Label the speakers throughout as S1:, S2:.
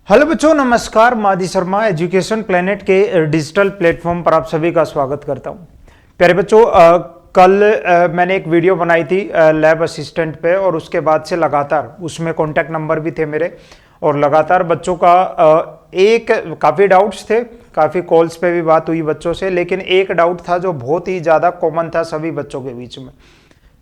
S1: Hello बच्चों, नमस्कार। मादी Sharma education planet के डिजिटल प्लेटफॉर्म पर आप सभी का स्वागत करता हूं। प्यारे बच्चों, कल मैंने एक वीडियो बनाई थी लैब असिस्टेंट पे, और उसके बाद से लगातार उसमें कॉन्टैक्ट नंबर भी थे मेरे, और लगातार बच्चों का काफ़ी डाउट्स थे, काफ़ी कॉल्स पे भी बात हुई बच्चों से, लेकिन एक डाउट था जो बहुत ही ज़्यादा कॉमन था सभी बच्चों के बीच में।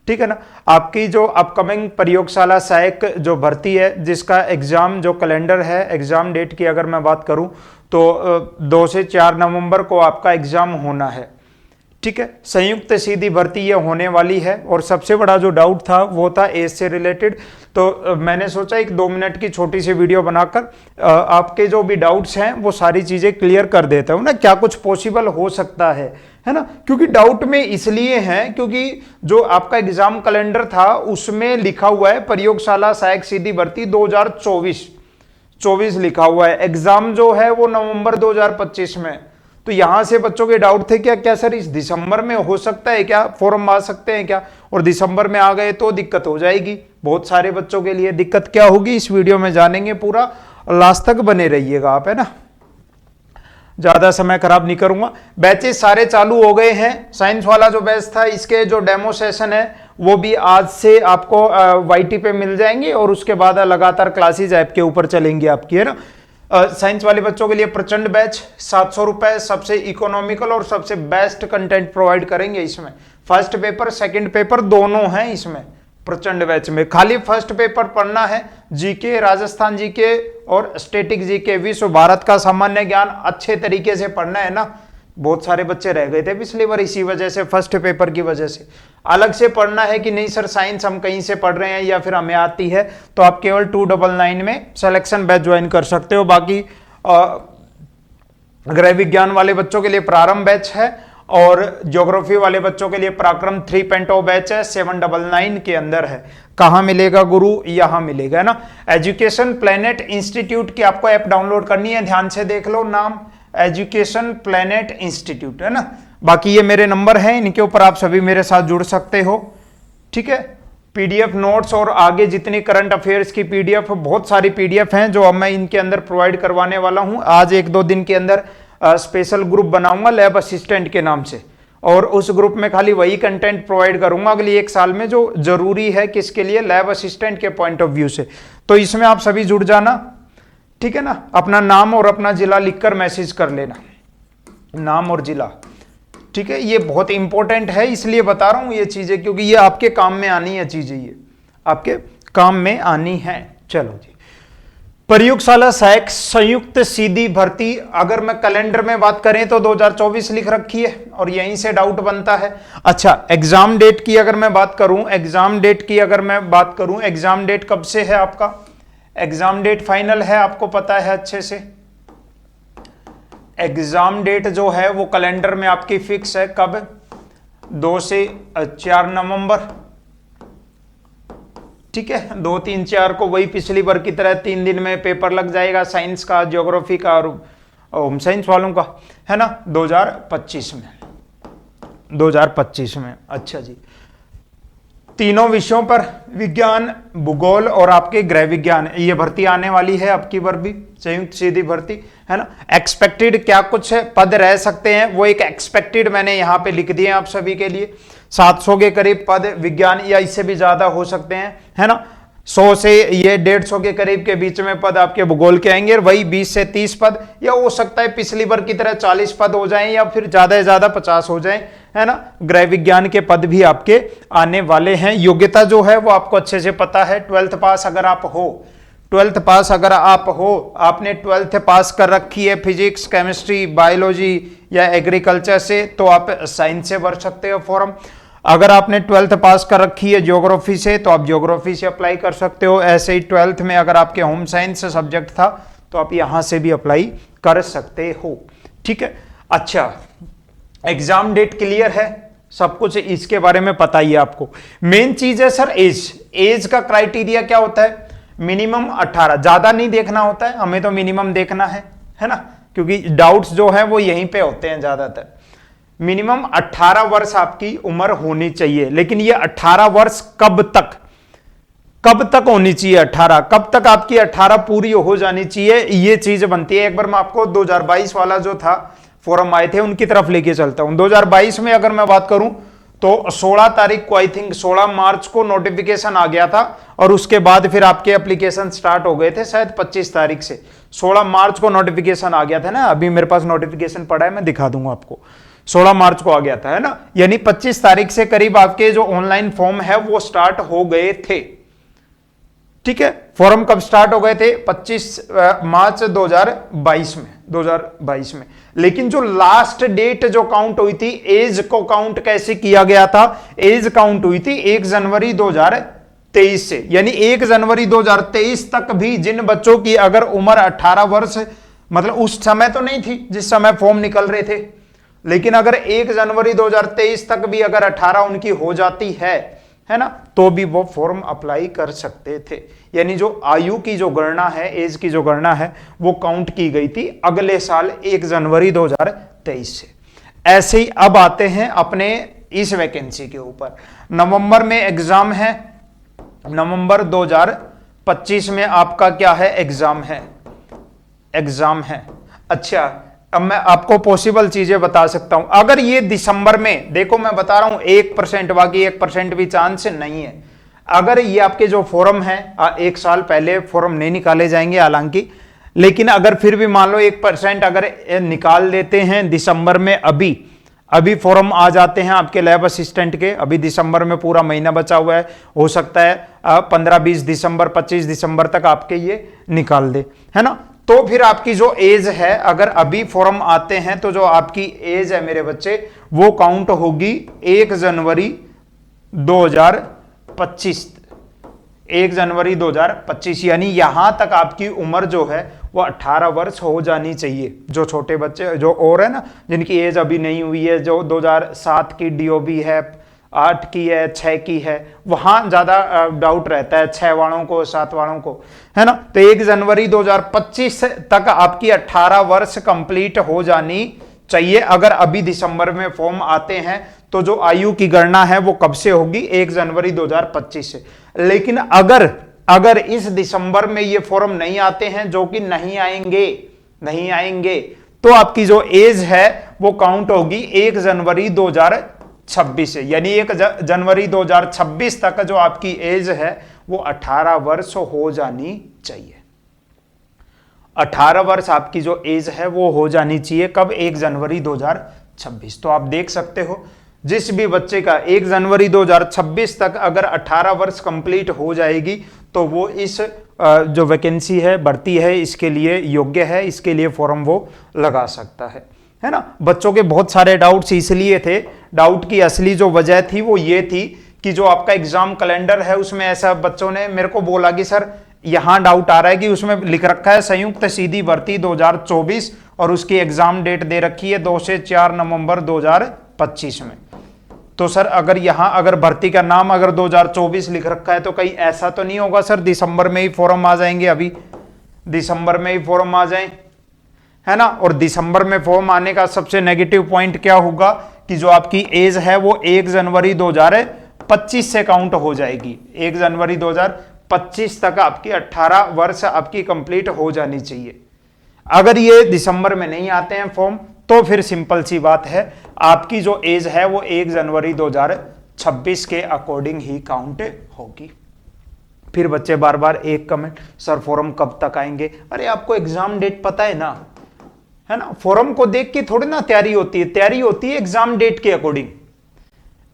S1: ठीक है ना, आपकी जो अपकमिंग प्रयोगशाला सहायक जो भर्ती है, जिसका एग्जाम जो कैलेंडर है, एग्जाम डेट की अगर मैं बात करूं तो 2 से 4 नवंबर को आपका एग्जाम होना है। ठीक है, संयुक्त सीधी भर्ती ये होने वाली है। और सबसे बड़ा जो डाउट था वो था एज से रिलेटेड, तो मैंने सोचा एक 2 मिनट की छोटी सी वीडियो बनाकर आपके जो भी डाउट्स हैं वो सारी चीजें क्लियर कर देता हूं ना, क्या कुछ पॉसिबल हो सकता है ना। क्योंकि डाउट में इसलिए है क्योंकि जो आपका एग्जाम कैलेंडर था उसमें लिखा हुआ है प्रयोगशाला सहायक सीधी भर्ती 2024 लिखा हुआ है, एग्जाम जो है वो नवंबर 2025 में। तो यहां से बच्चों के डाउट थे क्या सर इस दिसंबर में हो सकता है क्या, फॉर्म आ सकते हैं क्या, और दिसंबर में आ गए तो दिक्कत हो जाएगी। बहुत सारे बच्चों के लिए दिक्कत क्या होगी इस वीडियो में जानेंगे पूरा, लास्ट तक बने रहिएगा आप, है ना। ज्यादा समय खराब नहीं करूंगा। बैचेस सारे चालू हो गए हैं। साइंस वाला जो बैच था इसके जो डेमो सेशन है वो भी आज से आपको वाईटी पे मिल जाएंगे, और उसके बाद लगातार क्लासेज ऐप के ऊपर चलेंगी आपकी, है ना। साइंस वाले बच्चों के लिए प्रचंड बैच 700 रुपए, सबसे इकोनॉमिकल और सबसे बेस्ट कंटेंट प्रोवाइड करेंगे इसमें। फर्स्ट पेपर सेकंड पेपर दोनों हैं इसमें प्रचंड बैच में। खाली फर्स्ट पेपर पढ़ना है, जीके, राजस्थान जीके और स्टैटिक जीके, विश्व भारत का सामान्य ज्ञान अच्छे तरीके से पढ़ना है ना। बहुत सारे बच्चे रह गए थे पिछली बार इसी वजह से, फर्स्ट पेपर की वजह से। अलग से पढ़ना है कि नहीं सर साइंस हम कहीं से पढ़ रहे हैं या फिर हमें आती है, तो आप केवल 299 में सिलेक्शन बैच ज्वाइन कर सकते हो। बाकी गृह विज्ञान वाले बच्चों के लिए प्रारंभ बैच है, और ज्योग्राफी वाले बच्चों के लिए पराक्रम 3.0 बैच है, 799 के अंदर है। कहां मिलेगा गुरु, यहां मिलेगा, है ना। एजुकेशन प्लेनेट इंस्टीट्यूट की आपको ऐप डाउनलोड करनी है, ध्यान से देख लो नाम, एजुकेशन प्लेनेट इंस्टीट्यूट, है ना। बाकी ये मेरे नंबर हैं, इनके ऊपर आप सभी मेरे साथ जुड़ सकते हो। ठीक है, पीडीएफ नोट्स और आगे जितनी करंट अफेयर्स की पीडीएफ, बहुत सारी पीडीएफ हैं जो अब मैं इनके अंदर प्रोवाइड करवाने वाला हूं। आज 1-2 दिन के अंदर स्पेशल ग्रुप बनाऊंगा लैब असिस्टेंट के नाम से, और उस ग्रुप में खाली वही कंटेंट प्रोवाइड करूंगा अगली 1 साल में जो जरूरी है किसके लिए, लैब असिस्टेंट के पॉइंट ऑफ व्यू से। तो इसमें आप सभी जुड़ जाना, ठीक है ना। अपना नाम और अपना जिला लिखकर मैसेज कर लेना, नाम और जिला, ठीक है। ये बहुत इंपॉर्टेंट है, इसलिए बता रहा हूं ये चीजें, क्योंकि ये आपके काम में आनी है चीजें, ये आपके काम में आनी है। चलो जी, प्रयोगशाला सहायक संयुक्त सीधी भर्ती, अगर मैं कैलेंडर में बात करें तो 2024 लिख रखी है, और यहीं से डाउट बनता है। अच्छा, एग्जाम डेट की अगर मैं बात करूं, एग्जाम डेट कब से है आपका, एग्जाम डेट फाइनल है, आपको पता है अच्छे से। एग्जाम डेट जो है वो कैलेंडर में आपकी फिक्स है, कब, 2 से 4 नवंबर। ठीक है, 2, 3, 4 को वही पिछली बार की तरह 3 दिन में पेपर लग जाएगा, साइंस का, ज्योग्राफी का और होम साइंस वालों का, है ना, 2025 में। अच्छा जी, तीनों विषयों पर, विज्ञान, भूगोल और आपके गृह विज्ञान, ये भर्ती आने वाली है अब की बार भी, संयुक्त सीधी भर्ती, है ना। एक्सपेक्टेड क्या कुछ है, पद रह सकते हैं, वो एक एक्सपेक्टेड मैंने यहाँ पे लिख दिए आप सभी के लिए। 700 के करीब पद विज्ञान, या इससे भी ज्यादा हो सकते हैं, है ना। 100 से ये 150 के करीब के बीच में पद आपके भूगोल के आएंगे, और वही 20 से 30 पद, या हो सकता है पिछली बार की तरह 40 पद हो जाएं, या फिर ज्यादा से ज्यादा 50 हो जाएं, है ना। गृह विज्ञान के पद भी आपके आने वाले हैं। योग्यता जो है वो आपको अच्छे से पता है, 12th पास अगर आप हो, 12th पास अगर आप हो, आपने 12th पास कर रखी है फिजिक्स, केमिस्ट्री, बायोलॉजी या एग्रीकल्चर से, तो आप साइंस से भर सकते हो फॉर्म। अगर आपने 12th पास कर रखी है ज्योग्राफी से, तो आप ज्योग्राफी से अप्लाई कर सकते हो। ऐसे ही 12th में अगर आपके होम साइंस सब्जेक्ट था तो आप यहां से भी अप्लाई कर सकते हो। ठीक है, अच्छा, एग्जाम डेट क्लियर है, सब कुछ इसके बारे में पता ही है आपको। मेन चीज है सर एज का क्राइटेरिया क्या होता है, मिनिमम 18, ज्यादा नहीं देखना होता है, हमें तो मिनिमम देखना है ना, क्योंकि डाउट्स जो है वो यहीं पे होते हैं ज्यादातर। मिनिमम 18 वर्ष आपकी उम्र होनी चाहिए, लेकिन ये 18 वर्ष कब कब तक होनी चाहिए 18, कब तक आपकी 18 पूरी हो जानी चाहिए, ये चीज बनती है। एक बार मैं आपको 2022 वाला जो था फोरम आए थे उनकी तरफ लेके चलता हूं। 2022 में अगर मैं बात करूं तो 16 तारीख को, आई थिंक 16 मार्च को नोटिफिकेशन आ गया था और उसके बाद फिर आपके एप्लीकेशन स्टार्ट हो गए थे शायद 25 तारीख से। 16 मार्च को नोटिफिकेशन आ गया था ना, अभी मेरे पास नोटिफिकेशन पड़ा है, मैं दिखा दूंगा आपको। 16 मार्च को आ गया था, है ना, यानी 25 तारीख से करीब आपके जो ऑनलाइन फॉर्म है वो स्टार्ट हो गए थे। ठीक है, फॉर्म कब स्टार्ट हो गए थे? 25 मार्च 2022 में। लेकिन जो लास्ट डेट जो काउंट हुई थी, एज को काउंट कैसे किया गया था? एज काउंट हुई थी 1 जनवरी 2023 से, यानी 1 जनवरी 2023 तक भी जिन बच्चों की अगर उम्र 18 वर्ष, मतलब उस समय तो नहीं थी जिस समय फॉर्म निकल रहे थे, लेकिन अगर 1 जनवरी 2023 तक भी अगर 18 उनकी हो जाती है ना, तो भी वो फॉर्म अप्लाई कर सकते थे। यानी जो आयु की जो गणना है, एज की जो गणना है, वो काउंट की गई थी अगले साल 1 जनवरी 2023 से। ऐसे ही अब आते हैं अपने इस वैकेंसी के ऊपर। नवंबर में एग्जाम है, नवंबर 2025 में आपका क्या है? एग्जाम है। अच्छा, अब मैं आपको पॉसिबल चीजें बता सकता हूं। अगर ये दिसंबर में, देखो मैं बता रहा हूं 1%, बाकी 1% भी चांस नहीं है। अगर ये आपके जो फॉर्म है, 1 साल पहले फॉर्म नहीं निकाले जाएंगे हालांकि, लेकिन अगर फिर भी मान लो 1% अगर निकाल देते हैं दिसंबर में, अभी फॉर्म आ जाते हैं आपके लैब असिस्टेंट के, अभी दिसंबर में पूरा महीना बचा हुआ है, हो सकता है 15-20 दिसंबर 25 दिसंबर तक आपके ये निकाल दे, है ना। तो फिर आपकी जो एज है, अगर अभी फॉर्म आते हैं तो जो आपकी एज है मेरे बच्चे, वो काउंट होगी 1 जनवरी 2025। 1 जनवरी 2025, यानी यहां तक आपकी उम्र जो है वो 18 वर्ष हो जानी चाहिए। जो छोटे बच्चे जो और है ना, जिनकी एज अभी नहीं हुई है, जो 2007 की डीओबी है, 8 की है, 6 की है, वहां ज्यादा डाउट रहता है 6 वालों को, 7 वालों को, है ना। तो 1 जनवरी 2025 तक आपकी 18 वर्ष कंप्लीट हो जानी चाहिए। अगर अभी दिसंबर में फॉर्म आते हैं तो जो आयु की गणना है वो कब से होगी? 1 जनवरी 2025 से। लेकिन अगर इस दिसंबर में ये फॉर्म नहीं आते हैं, जो कि नहीं आएंगे, तो आपकी जो एज है वो काउंट होगी 1 जनवरी 2026 से, यानी 1 जनवरी 2026 तक जो आपकी एज है वो 18 वर्ष हो जानी चाहिए। 18 वर्ष आपकी जो एज है वो हो जानी चाहिए कब? 1 जनवरी 2026। तो आप देख सकते हो जिस भी बच्चे का 1 जनवरी 2026 तक अगर 18 वर्ष कंप्लीट हो जाएगी तो वो इस जो वैकेंसी है, भर्ती है, इसके लिए योग्य है, इसके लिए फॉर्म वो लगा सकता है ना। बच्चों के बहुत सारे डाउट्स इसलिए थे, डाउट की असली जो वजह थी वो ये थी कि जो आपका एग्जाम कैलेंडर है उसमें ऐसा बच्चों ने मेरे को बोला कि सर यहां डाउट आ रहा है कि उसमें लिख रखा है संयुक्त सीधी भर्ती 2024 और उसकी एग्जाम डेट दे रखी है 2 से 4 नवंबर 2025 में। तो सर अगर भर्ती का नाम अगर 2024 लिख रखा है तो कहीं ऐसा तो नहीं होगा सर दिसंबर में ही फॉर्म आ जाएंगे? अभी दिसंबर में ही फॉर्म आ जाए, है ना। और दिसंबर में फॉर्म आने का सबसे नेगेटिव पॉइंट क्या होगा कि जो आपकी एज है वो 1 जनवरी 2025 से काउंट हो जाएगी। 1 जनवरी 2025 तक आपकी 18 वर्ष आपकी कंप्लीट हो जानी चाहिए। अगर ये दिसंबर में नहीं आते हैं फॉर्म तो फिर सिंपल सी बात है, आपकी जो एज है वो 1 जनवरी 2026 के अकॉर्डिंग ही काउंट होगी। फिर बच्चे बार बार एक कमेंट, सर फॉर्म कब तक आएंगे? अरे आपको एग्जाम डेट पता है ना, है ना। फॉर्म को देख के थोड़ी ना तैयारी होती है, तैयारी होती है एग्जाम डेट के अकॉर्डिंग।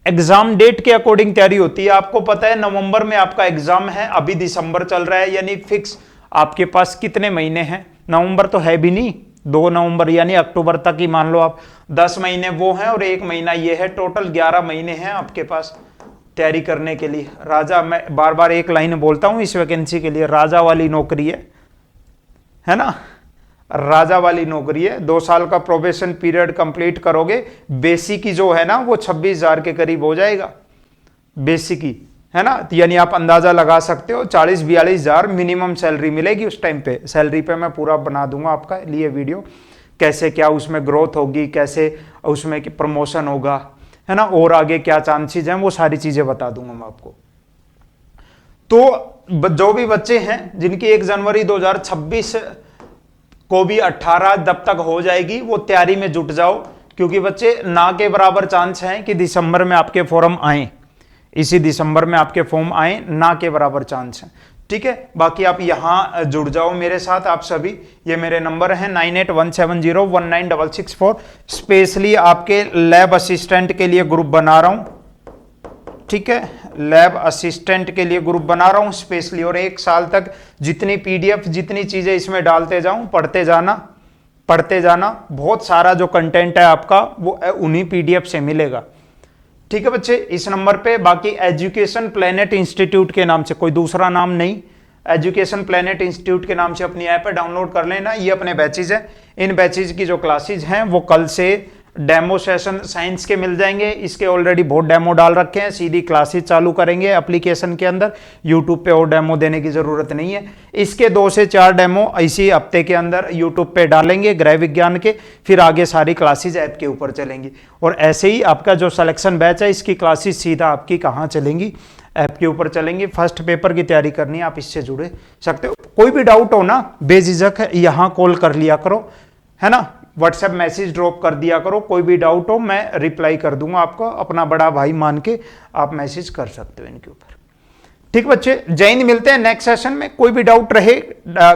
S1: एग्जाम डेट के अकॉर्डिंग तैयारी होती है। आपको पता है नवंबर में आपका एग्जाम है, अभी दिसंबर चल रहा है, यानी फिक्स आपके पास कितने महीने हैं? नवंबर तो है भी नहीं, 2 नवंबर यानी अक्टूबर तक ही मान लो आप। 10 महीने वो हैं और 1 महीना ये है, टोटल 11 महीने हैं आपके पास तैयारी करने के लिए। राजा, मैं बार बार एक लाइन बोलता हूं इस वैकेंसी के लिए, राजा वाली नौकरी है ना, राजा वाली नौकरी है। 2 साल का प्रोबेशन पीरियड कंप्लीट करोगे, बेसिक जो है ना वो 26,000 के करीब हो जाएगा बेसिक, है ना। यानी आप अंदाजा लगा सकते हो 40-42,000 मिनिमम सैलरी मिलेगी उस टाइम पे। सैलरी पे मैं पूरा बना दूंगा आपका लिए वीडियो, कैसे क्या उसमें ग्रोथ होगी, कैसे उसमें प्रमोशन होगा, है ना, और आगे क्या चांसेस हैं, वो सारी चीजें बता दूंगा मैं आपको। तो जो भी बच्चे हैं जिनकी 1 जनवरी 2026 को भी 18 जब तक हो जाएगी, वो तैयारी में जुट जाओ, क्योंकि बच्चे ना के बराबर चांस हैं कि दिसंबर में आपके फॉर्म आए, इसी दिसंबर में आपके फॉर्म आए, ना के बराबर चांस है। ठीक है, बाकी आप यहां जुड़ जाओ मेरे साथ आप सभी। ये मेरे नंबर हैं 9817019664। स्पेशली आपके लैब असिस्टेंट के लिए ग्रुप बना रहा हूं, ठीक है, लैब असिस्टेंट के लिए ग्रुप बना रहा हूं स्पेशली, और 1 साल तक जितनी पीडीएफ जितनी चीजें इसमें डालते जाऊं, पढ़ते जाना, बहुत सारा जो कंटेंट है आपका वो उन्हीं पीडीएफ से मिलेगा। ठीक है बच्चे, इस नंबर पे। बाकी एजुकेशन प्लेनेट इंस्टीट्यूट के नाम से, कोई दूसरा नाम नहीं, एजुकेशन प्लेनेट इंस्टीट्यूट के नाम से अपनी ऐप है, डाउनलोड कर लेना। ये अपने बैचेज है, इन बैचेज की जो क्लासेज हैं वो कल से डेमो सेशन साइंस के मिल जाएंगे। इसके ऑलरेडी बहुत डेमो डाल रखे हैं, सीधी क्लासेज चालू करेंगे एप्लीकेशन के अंदर, यूट्यूब पे और डेमो देने की जरूरत नहीं है। इसके 2 से 4 डेमो इसी हफ्ते के अंदर यूट्यूब पे डालेंगे गृह विज्ञान के, फिर आगे सारी क्लासेज ऐप के ऊपर चलेंगी। और ऐसे ही आपका जो सिलेक्शन बैच है, इसकी क्लासेज सीधा आपकी कहाँ चलेंगी, ऐप के ऊपर चलेंगी। फर्स्ट पेपर की तैयारी करनी है, आप इससे जुड़े सकते हो। कोई भी डाउट हो ना, बेझिझक यहाँ कॉल कर लिया करो, है ना, व्हाट्सएप मैसेज ड्रॉप कर दिया करो, कोई भी डाउट हो मैं रिप्लाई कर दूंगा आपको, अपना बड़ा भाई मान के आप मैसेज कर सकते हो इनके ऊपर। ठीक बच्चे, जय हिंद, मिलते हैं नेक्स्ट सेशन में। कोई भी डाउट रहे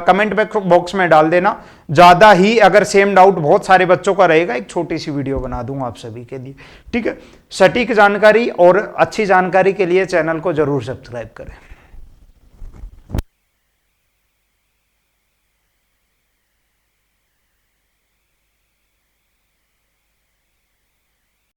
S1: कमेंट बॉक्स में डाल देना, ज्यादा ही अगर सेम डाउट बहुत सारे बच्चों का रहेगा, एक छोटी सी वीडियो बना दूंगा आप सभी के लिए। ठीक है, सटीक जानकारी और अच्छी जानकारी के लिए चैनल को जरूर सब्सक्राइब करें।